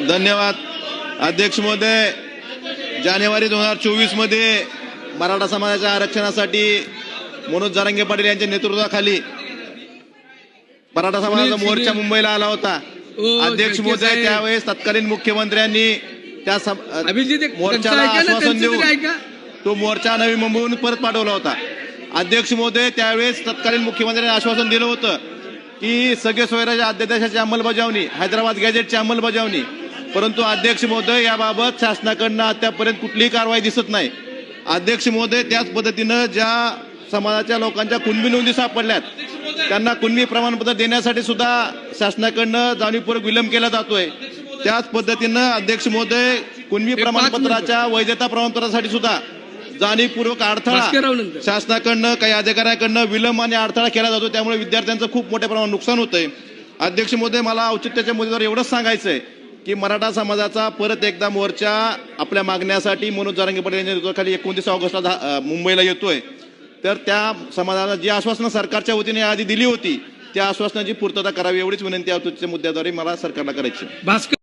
धन्यवाद अध्यक्ष महोदय. जानेवारी 2024 मध्ये मराठा समाजाच्या आरक्षणासाठी मनोज जरांगे पाटील यांच्या नेतृत्वाखाली मराठा समाजाचा मोर्चा मुंबईला आला होता. अध्यक्ष महोदय, त्यावेळेस तत्कालीन मुख्यमंत्र्यांनी त्या मोर्चाला आश्वासन देऊन तो मोर्चा नवी मुंबईहून परत पाठवला होता. अध्यक्ष महोदय, त्यावेळेस तत्कालीन मुख्यमंत्र्यांनी आश्वासन दिलं होतं की सगळे सोयराच्या अध्यादेशाची अंमलबजावणी, हैदराबाद गॅजेटची अंमलबजावणी. परंतु अध्यक्ष महोदय, याबाबत शासनाकडनं अद्यापर्यंत कुठलीही कारवाई दिसत नाही. अध्यक्ष महोदय, त्याच पद्धतीनं ज्या समाजाच्या लोकांच्या कुणबी नोंदी सापडल्यात त्यांना कुणबी प्रमाणपत्र देण्यासाठी सुद्धा शासनाकडनं जाणीवपूर्वक विलंब केला जातोय. त्याच पद्धतीनं अध्यक्ष महोदय, कुणबी प्रमाणपत्राच्या वैधता प्रमाणपत्रासाठी सुद्धा जाणीवपूर्वक अडथळा शासनाकडनं काही अधिकाऱ्याकडनं विलंब आणि अडथळा केला जातो. त्यामुळे विद्यार्थ्यांचं खूप मोठ्या प्रमाणात नुकसान होतंय. अध्यक्ष महोदय, मला औचित्याच्या मुद्द्यावर एवढंच सांगायचंय की मराठा समाजाचा परत एकदा मोर्चा आपल्या मागण्यासाठी मनोज जरांगे पाटील यांच्या नेतृत्वाखाली 29 ऑगस्टला मुंबईला येतोय. तर त्या समाजाला जी आश्वासनं सरकारच्या वतीने आधी दिली होती त्या आश्वासनाची पूर्तता करावी एवढीच विनंती औचित्याच्या मुद्द्याद्वारे मला सरकारला करायची.